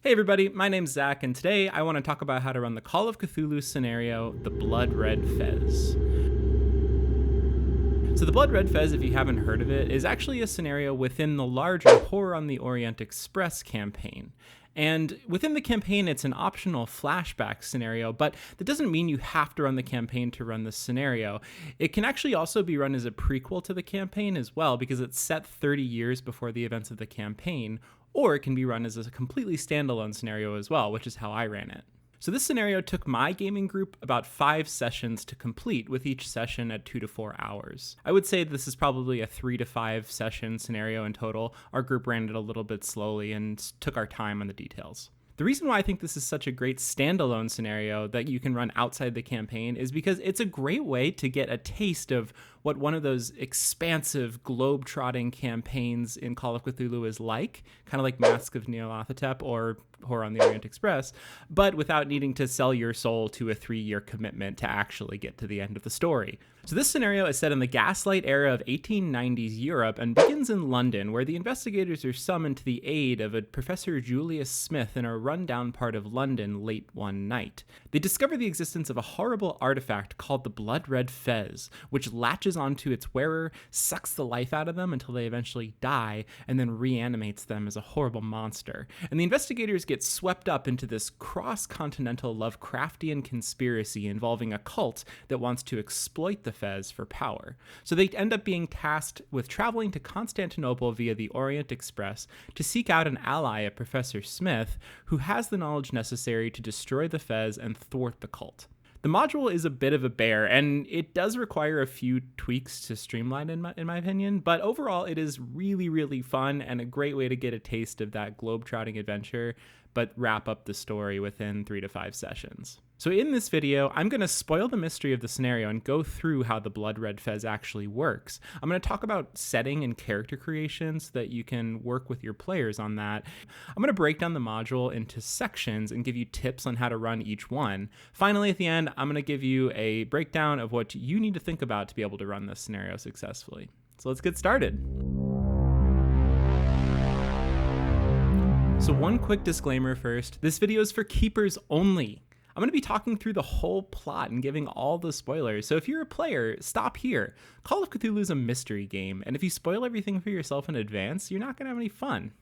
Hey everybody, my name's Zach, and today I want to talk about how to run the Call of Cthulhu scenario, the Blood Red Fez. So the Blood Red Fez, if you haven't heard of it, is actually a scenario within the larger Horror on the Orient Express campaign. And within the campaign, it's an optional flashback scenario, but that doesn't mean you have to run the campaign to run this scenario. It can actually also be run as a prequel to the campaign as well, because it's set 30 years before the events of the campaign, or it can be run as a completely standalone scenario as well, which is how I ran it. So this scenario took my gaming group about 5 sessions to complete, with each session at 2 to 4 hours. I would say this is probably a 3 to 5 session scenario in total. Our group ran it a little bit slowly and took our time on the details. The reason why I think this is such a great standalone scenario that you can run outside the campaign is because it's a great way to get a taste of what one of those expansive globe-trotting campaigns in Call of Cthulhu is like, kind of like Mask of Nyarlathotep or Horror on the Orient Express, but without needing to sell your soul to a 3-year commitment to actually get to the end of the story. So this scenario is set in the Gaslight era of 1890s Europe and begins in London, where the investigators are summoned to the aid of a Professor Julius Smith in a rundown part of London late one night. They discover the existence of a horrible artifact called the Blood Red Fez, which latches onto its wearer, sucks the life out of them until they eventually die, and then reanimates them as a horrible monster. And the investigators get swept up into this cross-continental Lovecraftian conspiracy involving a cult that wants to exploit the Fez for power. So they end up being tasked with traveling to Constantinople via the Orient Express to seek out an ally of Professor Smith, who has the knowledge necessary to destroy the Fez and thwart the cult. The module is a bit of a bear, and it does require a few tweaks to streamline in my opinion, but overall it is really, really fun and a great way to get a taste of that globe-trotting adventure, but wrap up the story within 3 to 5 sessions. So in this video, I'm going to spoil the mystery of the scenario and go through how the Blood Red Fez actually works. I'm going to talk about setting and character creation so that you can work with your players on that. I'm going to break down the module into sections and give you tips on how to run each one. Finally, at the end, I'm going to give you a breakdown of what you need to think about to be able to run this scenario successfully. So let's get started. So one quick disclaimer first, this video is for keepers only. I'm going to be talking through the whole plot and giving all the spoilers, so if you're a player, stop here. Call of Cthulhu is a mystery game, and if you spoil everything for yourself in advance, you're not going to have any fun.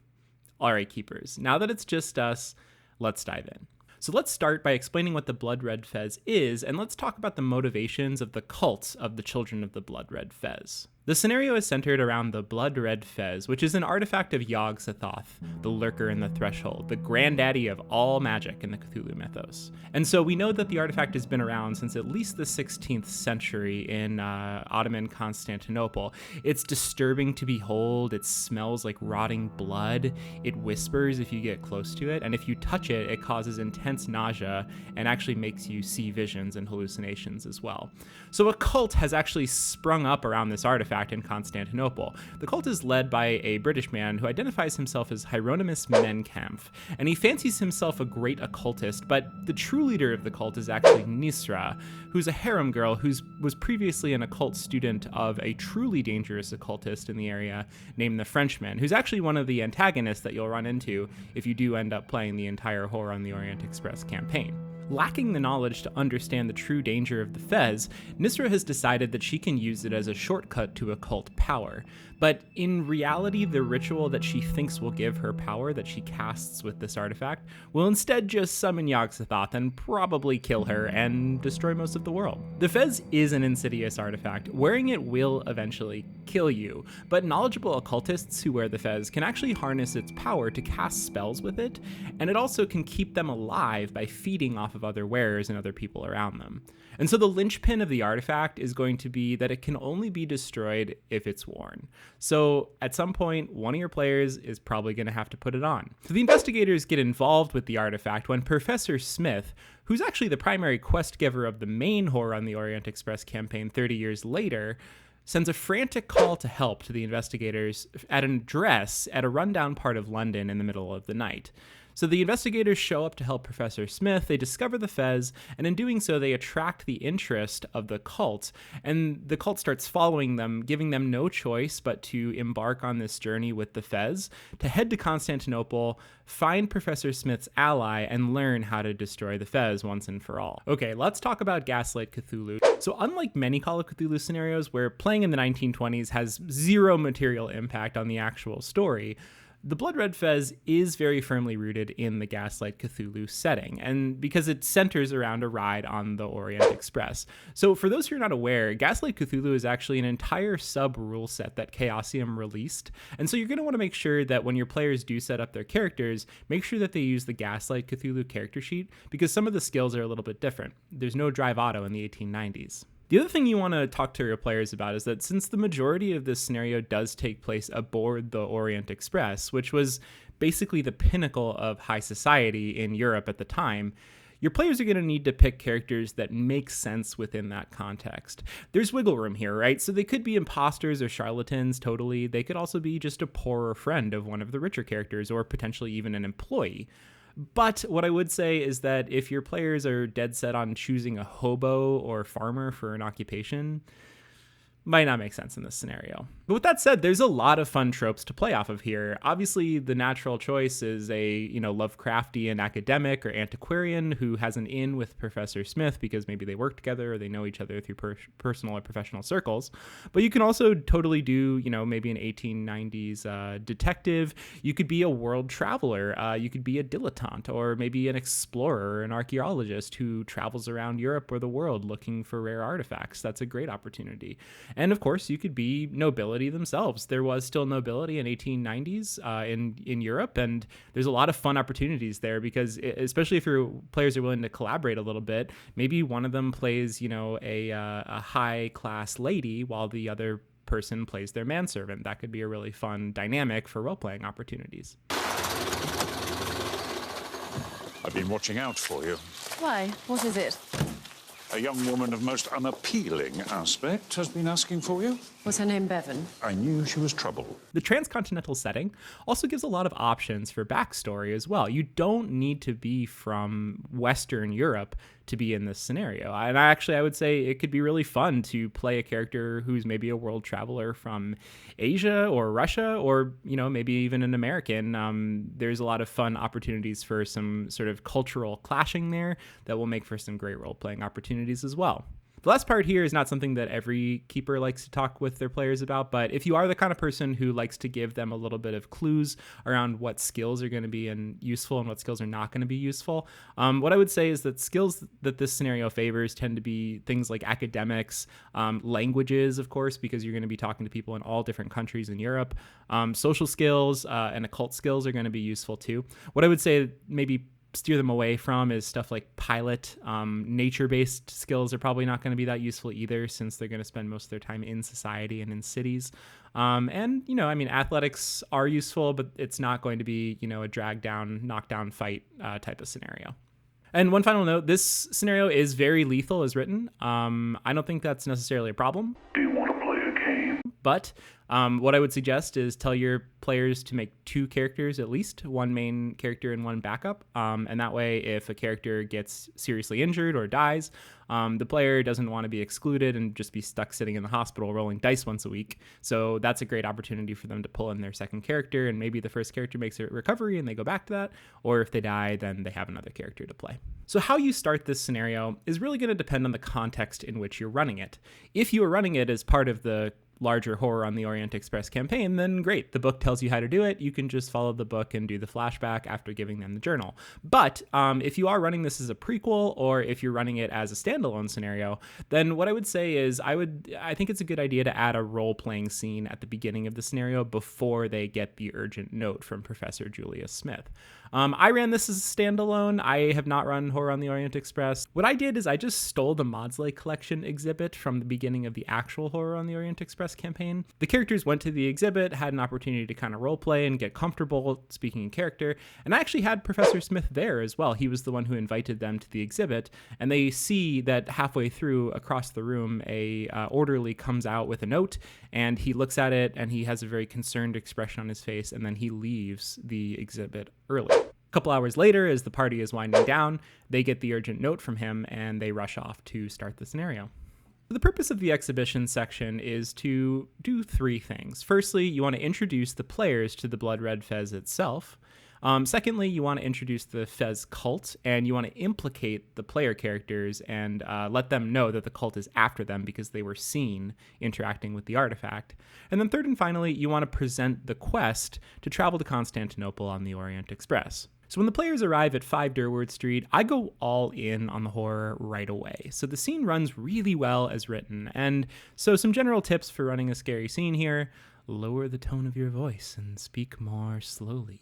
Alright, keepers, now that it's just us, let's dive in. So let's start by explaining what the Blood Red Fez is, and let's talk about the motivations of the cult of the Children of the Blood Red Fez. The scenario is centered around the Blood Red Fez, which is an artifact of Yog-Sothoth, the lurker in the threshold, the granddaddy of all magic in the Cthulhu mythos. And so we know that the artifact has been around since at least the 16th century in Ottoman Constantinople. It's disturbing to behold, it smells like rotting blood, it whispers if you get close to it, and if you touch it, it causes intense nausea and actually makes you see visions and hallucinations as well. So a cult has actually sprung up around this artifact in Constantinople. The cult is led by a British man who identifies himself as Hieronymus Menkampf, and he fancies himself a great occultist, but the true leader of the cult is actually Nisra, who's a harem girl who was previously an occult student of a truly dangerous occultist in the area named the Frenchman, who's actually one of the antagonists that you'll run into if you do end up playing the entire Horror on the Orient Express campaign. Lacking the knowledge to understand the true danger of the Fez, Nisra has decided that she can use it as a shortcut to occult power. But in reality, the ritual that she thinks will give her power that she casts with this artifact will instead just summon Yog-Sothoth and probably kill her and destroy most of the world. The Fez is an insidious artifact. Wearing it will eventually kill you, but knowledgeable occultists who wear the Fez can actually harness its power to cast spells with it, and it also can keep them alive by feeding off of other wearers and other people around them. And so the linchpin of the artifact is going to be that it can only be destroyed if it's worn. So at some point, one of your players is probably going to have to put it on. So the investigators get involved with the artifact when Professor Smith, who's actually the primary quest giver of the main Horror on the Orient Express campaign 30 years later, sends a frantic call to help to the investigators at an address at a rundown part of London in the middle of the night. So the investigators show up to help Professor Smith, they discover the Fez, and in doing so they attract the interest of the cult, and the cult starts following them, giving them no choice but to embark on this journey with the Fez, to head to Constantinople, find Professor Smith's ally, and learn how to destroy the Fez once and for all. Okay, let's talk about Gaslight Cthulhu. So unlike many Call of Cthulhu scenarios where playing in the 1920s has zero material impact on the actual story, the Blood Red Fez is very firmly rooted in the Gaslight Cthulhu setting, and because it centers around a ride on the Orient Express. So for those who are not aware, Gaslight Cthulhu is actually an entire sub-rule set that Chaosium released, and so you're going to want to make sure that when your players do set up their characters, make sure that they use the Gaslight Cthulhu character sheet, because some of the skills are a little bit different. There's no drive auto in the 1890s. The other thing you want to talk to your players about is that since the majority of this scenario does take place aboard the Orient Express, which was basically the pinnacle of high society in Europe at the time, your players are going to need to pick characters that make sense within that context. There's wiggle room here, right? So they could be imposters or charlatans, totally. They could also be just a poorer friend of one of the richer characters, or potentially even an employee. But what I would say is that if your players are dead set on choosing a hobo or farmer for an occupation, might not make sense in this scenario. But with that said, there's a lot of fun tropes to play off of here. Obviously, the natural choice is a, Lovecraftian academic or antiquarian who has an in with Professor Smith because maybe they work together or they know each other through personal or professional circles. But you can also totally do, maybe an 1890s detective. You could be a world traveler. You could be a dilettante, or maybe an explorer or an archaeologist who travels around Europe or the world looking for rare artifacts. That's a great opportunity. And of course, you could be nobility themselves. There was still nobility in 1890s in Europe, and there's a lot of fun opportunities there because, especially if your players are willing to collaborate a little bit, maybe one of them plays, a high-class lady while the other person plays their manservant. That could be a really fun dynamic for role-playing opportunities. I've been watching out for you. Why? What is it? A young woman of most unappealing aspect has been asking for you. Was her name Bevan? I knew she was trouble. The transcontinental setting also gives a lot of options for backstory as well. You don't need to be from Western Europe to be in this scenario. And I would say it could be really fun to play a character who's maybe a world traveler from Asia or Russia, or, maybe even an American. There's a lot of fun opportunities for some sort of cultural clashing there that will make for some great role-playing opportunities as well. The last part here is not something that every keeper likes to talk with their players about, but if you are the kind of person who likes to give them a little bit of clues around what skills are going to be useful and what skills are not going to be useful, what I would say is that skills that this scenario favors tend to be things like academics, languages, of course, because you're going to be talking to people in all different countries in Europe. Social skills and occult skills are going to be useful too. What I would say maybe steer them away from is stuff like pilot. Nature-based skills are probably not going to be that useful either, since they're going to spend most of their time in society and in cities. Athletics are useful, but it's not going to be, a drag down, knockdown fight type of scenario. And one final note, this scenario is very lethal as written. I don't think that's necessarily a problem. Do you want to play a game? But what I would suggest is tell your players to make 2 characters at least, one main character and one backup. And that way, if a character gets seriously injured or dies, the player doesn't want to be excluded and just be stuck sitting in the hospital rolling dice once a week. So that's a great opportunity for them to pull in their second character, and maybe the first character makes a recovery and they go back to that. Or if they die, then they have another character to play. So how you start this scenario is really going to depend on the context in which you're running it. If you are running it as part of the larger Horror on the Orient Express campaign, then great. The book tells you how to do it. You can just follow the book and do the flashback after giving them the journal. But if you are running this as a prequel, or if you're running it as a standalone scenario, then what I would say is I think it's a good idea to add a role-playing scene at the beginning of the scenario before they get the urgent note from Professor Julius Smith. I ran this as a standalone. I have not run Horror on the Orient Express. What I did is I just stole the Maudsley Collection exhibit from the beginning of the actual Horror on the Orient Express campaign. The characters went to the exhibit, had an opportunity to kind of roleplay and get comfortable speaking in character, and I actually had Professor Smith there as well. He was the one who invited them to the exhibit, and they see that halfway through, across the room, a orderly comes out with a note, and he looks at it, and he has a very concerned expression on his face, and then he leaves the exhibit early. couple hours later, as the party is winding down, they get the urgent note from him and they rush off to start the scenario. The purpose of the exhibition section is to do 3 things. Firstly, you want to introduce the players to the Blood Red Fez itself. Secondly, you want to introduce the Fez cult, and you want to implicate the player characters and let them know that the cult is after them because they were seen interacting with the artifact. And then third and finally, you want to present the quest to travel to Constantinople on the Orient Express. So when the players arrive at 5 Durward Street, I go all in on the horror right away. So the scene runs really well as written. And so some general tips for running a scary scene here: lower the tone of your voice and speak more slowly.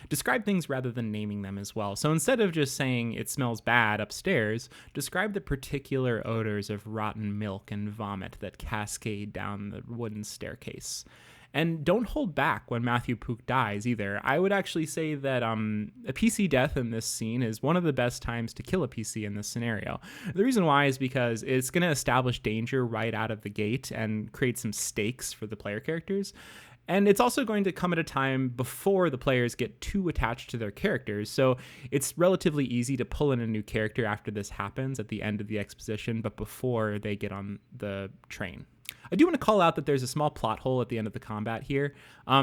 Describe things rather than naming them as well. So instead of just saying it smells bad upstairs, describe the particular odors of rotten milk and vomit that cascade down the wooden staircase. And don't hold back when Matthew Pook dies either. I would actually say that a PC death in this scene is one of the best times to kill a PC in this scenario. The reason why is because it's going to establish danger right out of the gate and create some stakes for the player characters. And it's also going to come at a time before the players get too attached to their characters, so it's relatively easy to pull in a new character after this happens at the end of the exposition, but before they get on the train. I do want to call out that there's a small plot hole at the end of the combat here.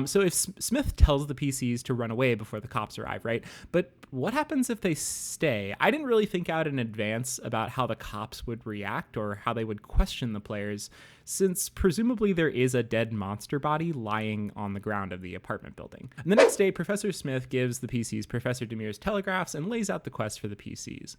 So if Smith tells the PCs to run away before the cops arrive, right? But what happens if they stay? I didn't really think out in advance about how the cops would react or how they would question the players, since presumably there is a dead monster body lying on the ground of the apartment building. And the next day, Professor Smith gives the PCs Professor Demir's telegraphs and lays out the quest for the PCs.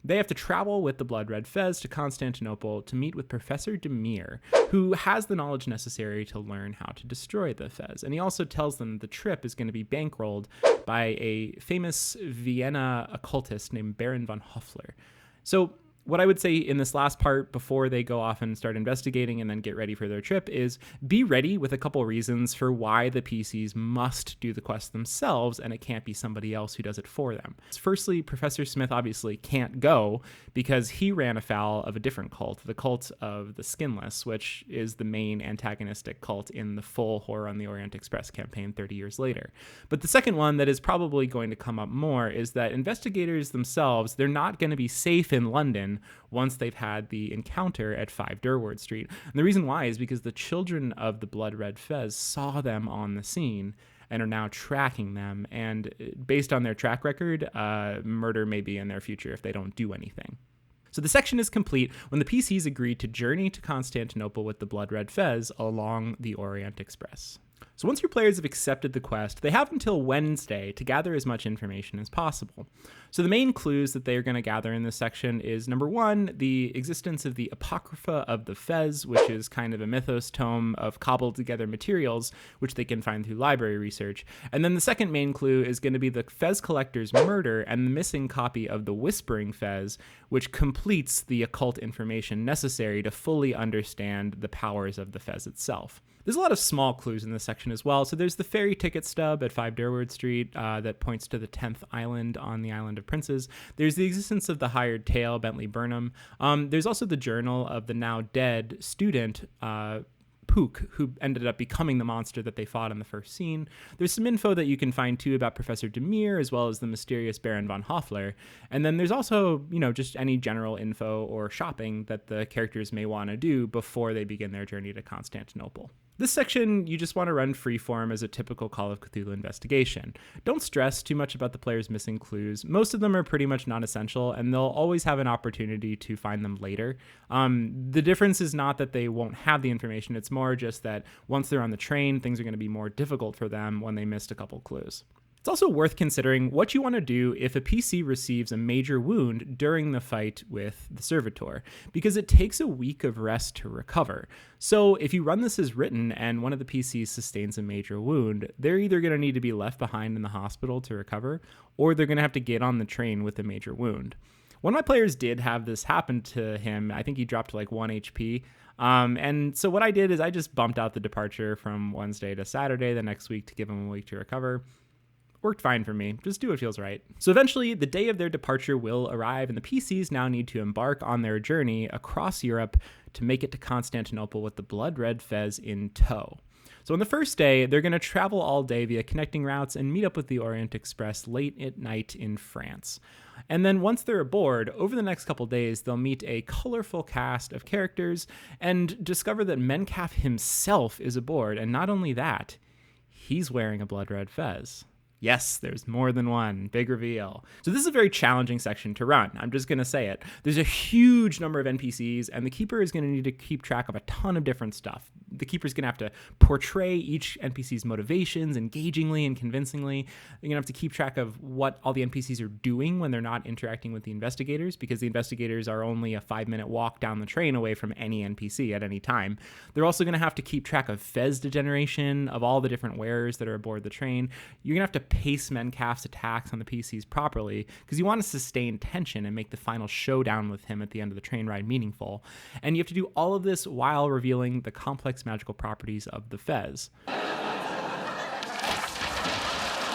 They have to travel with the Blood Red Fez to Constantinople to meet with Professor Demir, who has the knowledge necessary to learn how to destroy the Fez. And he also tells them the trip is going to be bankrolled by a famous Vienna occultist named Baron von Hoffler. So what I would say in this last part before they go off and start investigating and then get ready for their trip is be ready with a couple reasons for why the PCs must do the quest themselves and it can't be somebody else who does it for them. Firstly, Professor Smith obviously can't go because he ran afoul of a different cult, the cult of the Skinless, which is the main antagonistic cult in the full Horror on the Orient Express campaign 30 years later. But the second one that is probably going to come up more is that investigators themselves, they're not going to be safe in London once they've had the encounter at 5 Durward Street. And the reason why is because the children of the Blood Red Fez saw them on the scene and are now tracking them. And based on their track record, murder may be in their future if they don't do anything. So the section is complete when the PCs agree to journey to Constantinople with the Blood Red Fez along the Orient Express. So once your players have accepted the quest, they have until Wednesday to gather as much information as possible. So the main clues that they are going to gather in this section is, number 1, the existence of the Apocrypha of the Fez, which is kind of a mythos tome of cobbled together materials, which they can find through library research. And then the second main clue is going to be the Fez collector's murder and the missing copy of the Whispering Fez, which completes the occult information necessary to fully understand the powers of the Fez itself. There's a lot of small clues in this section as well. So there's the ferry ticket stub at 5 Durward Street that points to the 10th island on the Island of Princes. There's the existence of the hired tail, Bentley Burnham. There's also the journal of the now dead student, Pook, who ended up becoming the monster that they fought in the first scene. There's some info that you can find too about Professor Demir, as well as the mysterious Baron von Hoffler. And then there's also, just any general info or shopping that the characters may want to do before they begin their journey to Constantinople. This section, you just want to run freeform as a typical Call of Cthulhu investigation. Don't stress too much about the player's missing clues. Most of them are pretty much non-essential, and they'll always have an opportunity to find them later. The difference is not that they won't have the information, it's more just that once they're on the train, things are going to be more difficult for them when they missed a couple clues. It's also worth considering what you want to do if a PC receives a major wound during the fight with the servitor, because it takes a week of rest to recover. So if you run this as written and one of the PCs sustains a major wound, they're either going to need to be left behind in the hospital to recover, or they're going to have to get on the train with a major wound. One of my players did have this happen to him. I think he dropped like 1 HP. And so what I did is I just bumped out the departure from Wednesday to Saturday the next week to give him a week to recover. Worked fine for me. Just do what feels right. So eventually, the day of their departure will arrive, and the PCs now need to embark on their journey across Europe to make it to Constantinople with the Blood Red Fez in tow. So on the first day, they're going to travel all day via connecting routes and meet up with the Orient Express late at night in France. And then once they're aboard, over the next couple days, they'll meet a colorful cast of characters and discover that Metcalf himself is aboard. And not only that, he's wearing a Blood Red Fez. Yes, there's more than one. Big reveal. So this is a very challenging section to run. I'm just going to say it. There's a huge number of NPCs, and the Keeper is going to need to keep track of a ton of different stuff. The Keeper's going to have to portray each NPC's motivations engagingly and convincingly. You're going to have to keep track of what all the NPCs are doing when they're not interacting with the investigators, because the investigators are only a 5-minute walk down the train away from any NPC at any time. They're also going to have to keep track of Fez degeneration, of all the different wearers that are aboard the train. You're going to have to pace Metcalf's attacks on the PCs properly, because you want to sustain tension and make the final showdown with him at the end of the train ride meaningful. And you have to do all of this while revealing the complex magical properties of the Fez.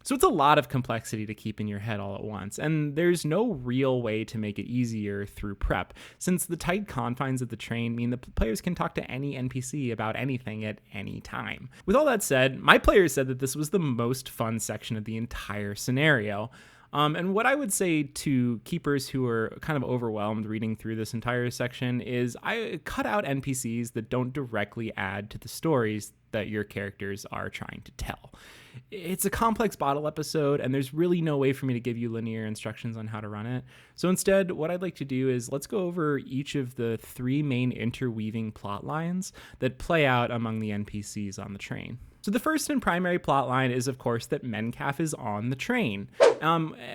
So it's a lot of complexity to keep in your head all at once, and there's no real way to make it easier through prep, since the tight confines of the train mean the players can talk to any NPC about anything at any time. With all that said, my players said that this was the most fun section of the entire scenario. And what I would say to keepers who are kind of overwhelmed reading through this entire section is I cut out NPCs that don't directly add to the stories that your characters are trying to tell. It's a complex bottle episode, and there's really no way for me to give you linear instructions on how to run it. So instead, what I'd like to do is let's go over each of the 3 main interweaving plot lines that play out among the NPCs on the train. So the first and primary plot line is, of course, that Metcalf is on the train.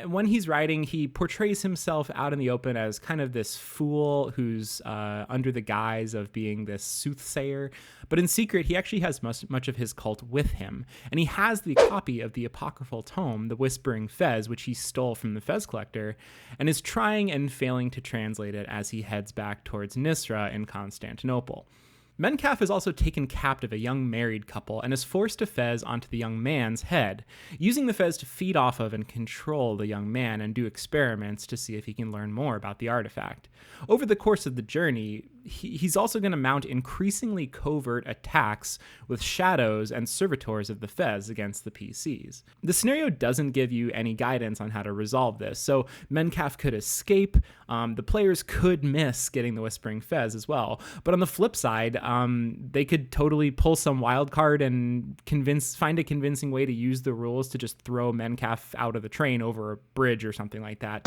When he's riding, he portrays himself out in the open as kind of this fool who's under the guise of being this soothsayer. But in secret, he actually has much of his cult with him. And he has the copy of the apocryphal tome, The Whispering Fez, which he stole from the Fez collector, and is trying and failing to translate it as he heads back towards Nisra in Constantinople. Metcalf has also taken captive a young married couple and has forced a Fez onto the young man's head, using the Fez to feed off of and control the young man and do experiments to see if he can learn more about the artifact. Over the course of the journey, he's also going to mount increasingly covert attacks with shadows and servitors of the Fez against the PCs. The scenario doesn't give you any guidance on how to resolve this, so Metcalf could escape, the players could miss getting the Whispering Fez as well, but on the flip side, they could totally pull some wild card and find a convincing way to use the rules to just throw Metcalf out of the train over a bridge or something like that.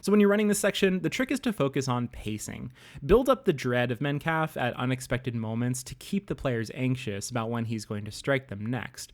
So when you're running this section, the trick is to focus on pacing. Build up the dread of Metcalf at unexpected moments to keep the players anxious about when he's going to strike them next.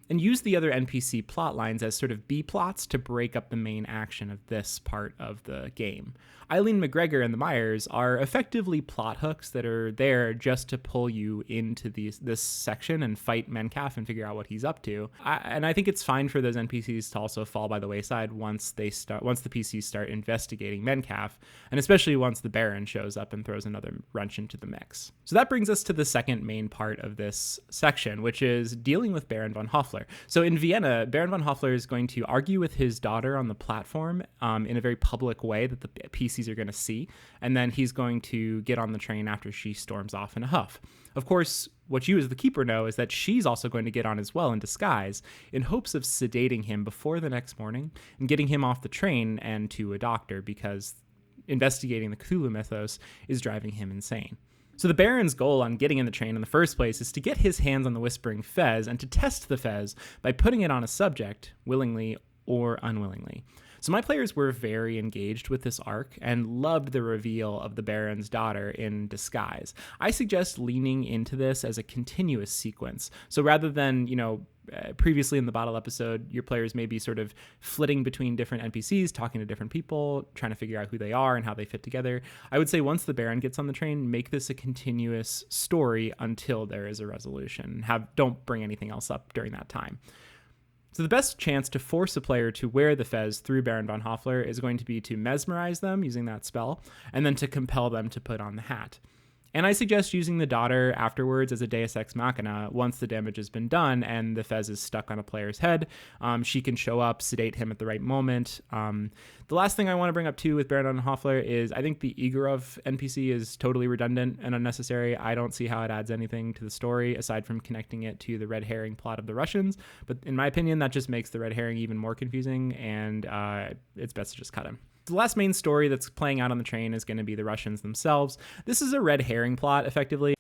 And use the other NPC plot lines as sort of B-plots to break up the main action of this part of the game. Eileen McGregor and the Myers are effectively plot hooks that are there just to pull you into this section and fight Metcalf and figure out what he's up to. And I think it's fine for those NPCs to also fall by the wayside once the PCs start investigating Metcalf, and especially once the Baron shows up and throws another wrench into the mix. So that brings us to the second main part of this section, which is dealing with Baron von Hoffler. So in Vienna, Baron von Hoffler is going to argue with his daughter on the platform in a very public way that the PCs are going to see, and then he's going to get on the train after she storms off in a huff. Of course, what you as the Keeper know is that she's also going to get on as well in disguise in hopes of sedating him before the next morning and getting him off the train and to a doctor, because investigating the Cthulhu mythos is driving him insane. So the Baron's goal on getting in the train in the first place is to get his hands on the Whispering Fez and to test the Fez by putting it on a subject, willingly or unwillingly. So my players were very engaged with this arc and loved the reveal of the Baron's daughter in disguise. I suggest leaning into this as a continuous sequence. So rather than, previously in the bottle episode, your players may be sort of flitting between different NPCs, talking to different people, trying to figure out who they are and how they fit together. I would say once the Baron gets on the train, make this a continuous story until there is a resolution. Don't bring anything else up during that time. So the best chance to force a player to wear the Fez through Baron von Hoffler is going to be to mesmerize them using that spell, and then to compel them to put on the hat. And I suggest using the daughter afterwards as a deus ex machina once the damage has been done and the Fez is stuck on a player's head. She can show up, sedate him at the right moment. The last thing I want to bring up too with Baron Hoffler is I think the Igorov NPC is totally redundant and unnecessary. I don't see how it adds anything to the story aside from connecting it to the red herring plot of the Russians. But in my opinion, that just makes the red herring even more confusing, and it's best to just cut him. The last main story that's playing out on the train is going to be the Russians themselves. This is a red herring plot, effectively.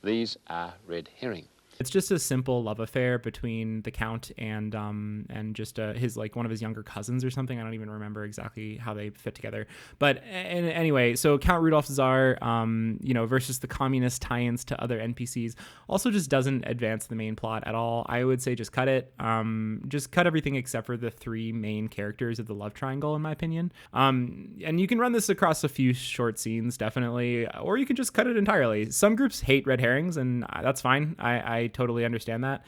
These are red herring. It's just a simple love affair between the Count and just his one of his younger cousins or something. I don't even remember exactly how they fit together. But anyway, so Count Rudolf Tsar, versus the communist tie-ins to other NPCs, also just doesn't advance the main plot at all. I would say just cut it. Just cut everything except for the three main characters of the love triangle, in my opinion. And you can run this across a few short scenes, definitely, or you can just cut it entirely. Some groups hate red herrings, and that's fine. I totally understand that.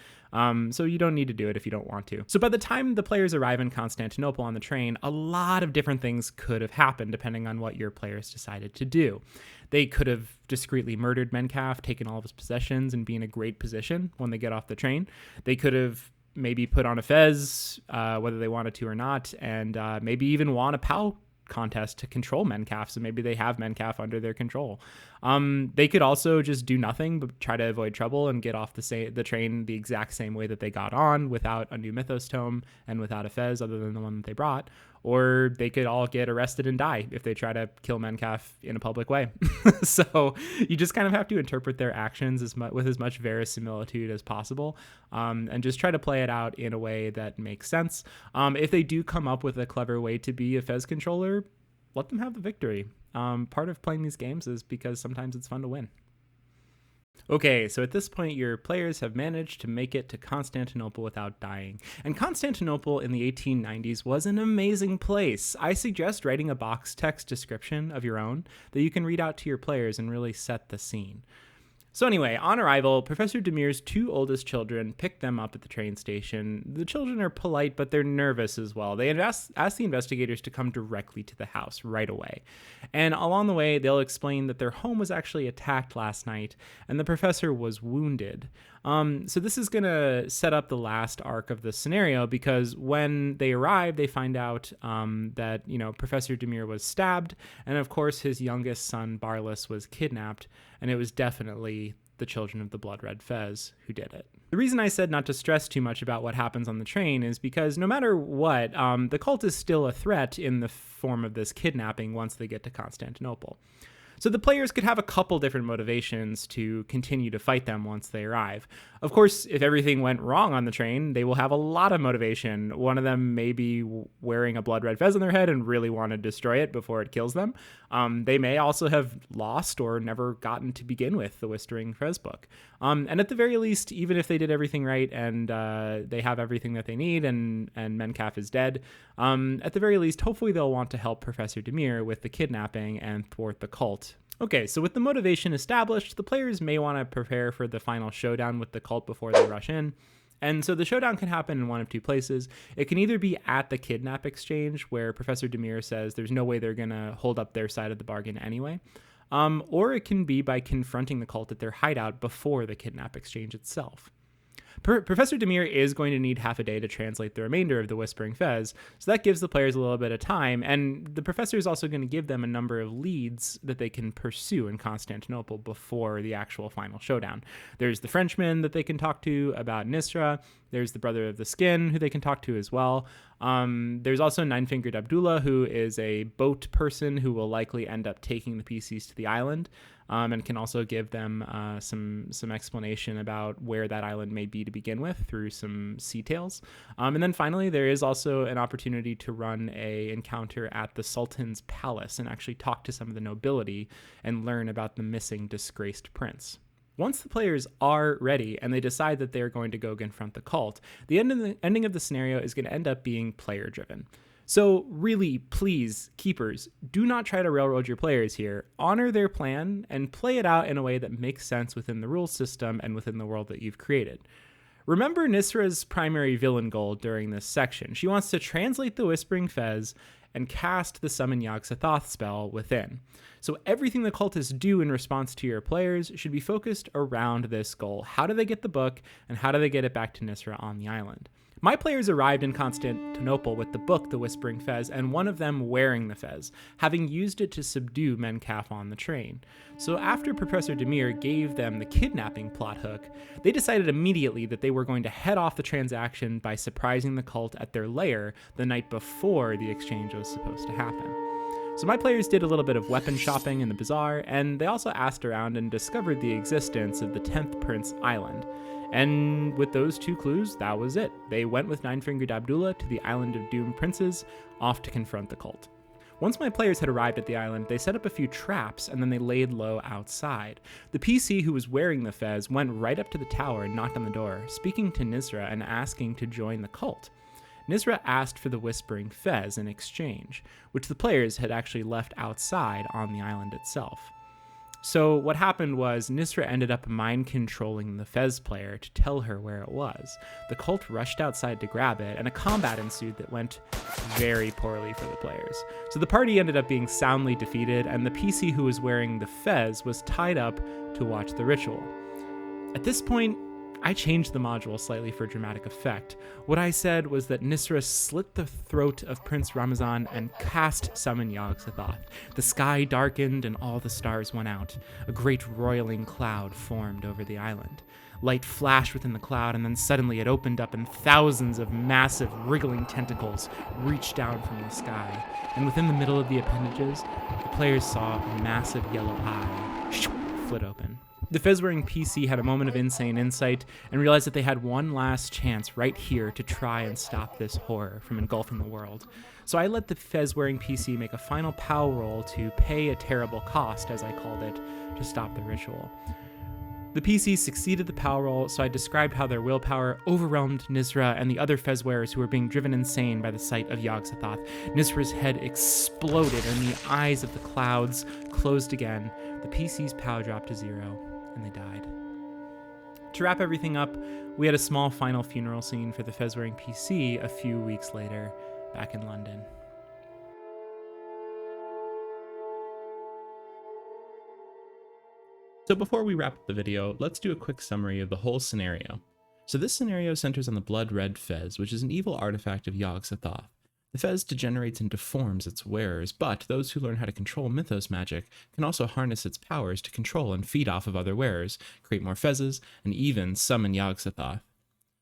So you don't need to do it if you don't want to. So by the time the players arrive in Constantinople on the train, a lot of different things could have happened depending on what your players decided to do. They could have discreetly murdered Menkav, taken all of his possessions, and be in a great position when they get off the train. They could have maybe put on a Fez, whether they wanted to or not, and maybe even won a POW contest to control Menkav, so maybe they have Menkav under their control. They could also just do nothing but try to avoid trouble and get off the train the exact same way that they got on, without a new Mythos tome and without a Fez other than the one that they brought. Or they could all get arrested and die if they try to kill Menkav in a public way. So you just kind of have to interpret their actions with as much verisimilitude as possible, and just try to play it out in a way that makes sense. If they do come up with a clever way to be a Fez controller, let them have the victory. Part of playing these games is because sometimes it's fun to win. Okay, so at this point, your players have managed to make it to Constantinople without dying. And Constantinople in the 1890s was an amazing place. I suggest writing a box text description of your own that you can read out to your players and really set the scene. So anyway, on arrival, Professor Demir's two oldest children pick them up at the train station. The children are polite, but they're nervous as well. They ask the investigators to come directly to the house right away. And along the way, they'll explain that their home was actually attacked last night, and the professor was wounded. So this is going to set up the last arc of the scenario, because when they arrive, they find out that, Professor Demir was stabbed, and of course his youngest son, Barlas, was kidnapped, and it was definitely the children of the Blood Red Fez who did it. The reason I said not to stress too much about what happens on the train is because no matter what, the cult is still a threat in the form of this kidnapping once they get to Constantinople. So the players could have a couple different motivations to continue to fight them once they arrive. Of course, if everything went wrong on the train, they will have a lot of motivation. One of them may be wearing a blood red fez on their head and really want to destroy it before it kills them. They may also have lost or never gotten to begin with the Whispering Fez book. And at the very least, even if they did everything right and they have everything that they need and Menkav is dead, at the very least, hopefully they'll want to help Professor Demir with the kidnapping and thwart the cult. Okay, so with the motivation established, the players may want to prepare for the final showdown with the cult before they rush in. And so the showdown can happen in one of two places. It can either be at the kidnap exchange, where Professor Demir says there's no way they're going to hold up their side of the bargain anyway. Or it can be by confronting the cult at their hideout before the kidnap exchange itself. Professor Demir is going to need half a day to translate the remainder of the Whispering Fez, so that gives the players a little bit of time, and the professor is also going to give them a number of leads that they can pursue in Constantinople before the actual final showdown. There's the Frenchman that they can talk to about Nisra. There's the Brother of the Skin, who they can talk to as well. There's also Nine-Fingered Abdullah, who is a boat person who will likely end up taking the PCs to the island, and can also give them some explanation about where that island may be to begin with through some sea tales. And then finally, there is also an opportunity to run a encounter at the Sultan's palace and actually talk to some of the nobility and learn about the missing disgraced prince. Once the players are ready and they decide that they're going to go confront the cult, the ending of the scenario is going to end up being player-driven. So really, please, keepers, do not try to railroad your players here. Honor their plan and play it out in a way that makes sense within the rules system and within the world that you've created. Remember Nisra's primary villain goal during this section. She wants to translate the Whispering Fez and cast the Summon Yog-Sothoth spell within. So everything the cultists do in response to your players should be focused around this goal. How do they get the book, and how do they get it back to Nisra on the island? My players arrived in Constantinople with the book, The Whispering Fez, and one of them wearing the fez, having used it to subdue Menkaf on the train. So after Professor Demir gave them the kidnapping plot hook, they decided immediately that they were going to head off the transaction by surprising the cult at their lair the night before the exchange was supposed to happen. So my players did a little bit of weapon shopping in the bazaar, and they also asked around and discovered the existence of the 10th Prince Island. And with those two clues, that was it. They went with Nine-Fingered Abdullah to the Island of Doomed Princes, off to confront the cult. Once my players had arrived at the island, they set up a few traps and then they laid low outside. The PC who was wearing the fez went right up to the tower and knocked on the door, speaking to Nisra and asking to join the cult. Nisra asked for the Whispering Fez in exchange, which the players had actually left outside on the island itself. So what happened was Nisra ended up mind-controlling the Fez player to tell her where it was. The cult rushed outside to grab it, and a combat ensued that went very poorly for the players. So the party ended up being soundly defeated, and the PC who was wearing the Fez was tied up to watch the ritual. At this point, I changed the module slightly for dramatic effect. What I said was that Nisra slit the throat of Prince Ramazan and cast Summon Yog-Sothoth. The sky darkened and all the stars went out. A great roiling cloud formed over the island. Light flashed within the cloud, and then suddenly it opened up and thousands of massive wriggling tentacles reached down from the sky. And within the middle of the appendages, the players saw a massive yellow eye flit open. The Fez-wearing PC had a moment of insane insight and realized that they had one last chance right here to try and stop this horror from engulfing the world. So I let the Fez-wearing PC make a final power roll to pay a terrible cost, as I called it, to stop the ritual. The PC succeeded the power roll, so I described how their willpower overwhelmed Nisra and the other Fez-wearers who were being driven insane by the sight of Yog-Sothoth. Nisra's head exploded and the eyes of the clouds closed again. The PC's power dropped to 0. And they died. To wrap everything up, we had a small final funeral scene for the Fez-wearing PC a few weeks later, back in London. So before we wrap up the video, let's do a quick summary of the whole scenario. So this scenario centers on the Blood Red Fez, which is an evil artifact of Yog-Sothoth. The fez degenerates and deforms its wearers, but those who learn how to control mythos magic can also harness its powers to control and feed off of other wearers, create more fezes, and even summon Yog-Sothoth.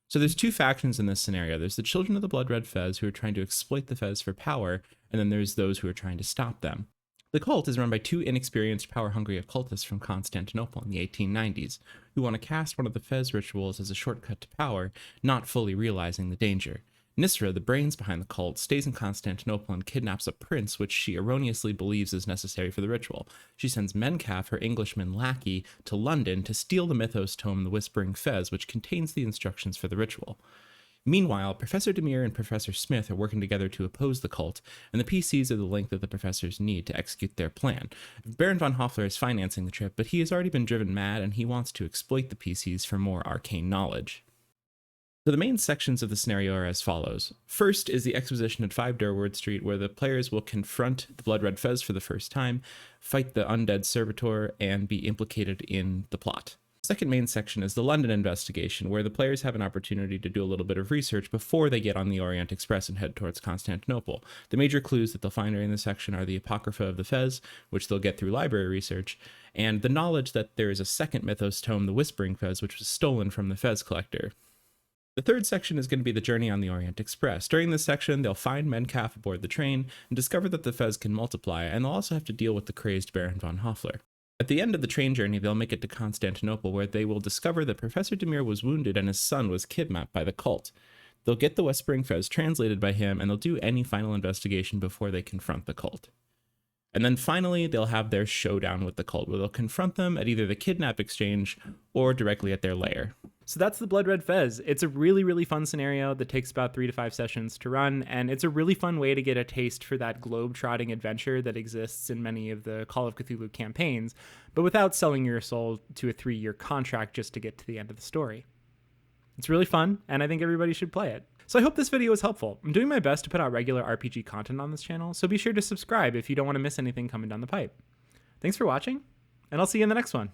So there's two factions in this scenario. There's the children of the Blood Red Fez who are trying to exploit the fez for power, and then there's those who are trying to stop them. The cult is run by two inexperienced, power-hungry occultists from Constantinople in the 1890s, who want to cast one of the fez rituals as a shortcut to power, not fully realizing the danger. Nisra, the brains behind the cult, stays in Constantinople and kidnaps a prince which she erroneously believes is necessary for the ritual. She sends Menkaf, her Englishman lackey, to London to steal the mythos tome The Whispering Fez, which contains the instructions for the ritual. Meanwhile, Professor Demir and Professor Smith are working together to oppose the cult, and the PCs are the link that the professors need to execute their plan. Baron von Hoffler is financing the trip, but he has already been driven mad and he wants to exploit the PCs for more arcane knowledge. So the main sections of the scenario are as follows. First is the exposition at 5 Durward Street, where the players will confront the Blood Red Fez for the first time, fight the undead servitor, and be implicated in the plot. Second main section is the London Investigation, where the players have an opportunity to do a little bit of research before they get on the Orient Express and head towards Constantinople. The major clues that they'll find during this section are the Apocrypha of the Fez, which they'll get through library research, and the knowledge that there is a second mythos tome, The Whispering Fez, which was stolen from the Fez collector. The third section is going to be the journey on the Orient Express. During this section, they'll find Menkaf aboard the train and discover that the fez can multiply, and they'll also have to deal with the crazed Baron von Hoffler. At the end of the train journey, they'll make it to Constantinople, where they will discover that Professor Demir was wounded and his son was kidnapped by the cult. They'll get the Whispering Fez translated by him, and they'll do any final investigation before they confront the cult. And then finally, they'll have their showdown with the cult, where they'll confront them at either the kidnap exchange or directly at their lair. So that's the Blood Red Fez. It's a really, really fun scenario that takes about 3 to 5 sessions to run, and it's a really fun way to get a taste for that globe-trotting adventure that exists in many of the Call of Cthulhu campaigns, but without selling your soul to a 3-year contract just to get to the end of the story. It's really fun, and I think everybody should play it. So I hope this video was helpful. I'm doing my best to put out regular RPG content on this channel, so be sure to subscribe if you don't want to miss anything coming down the pipe. Thanks for watching, and I'll see you in the next one.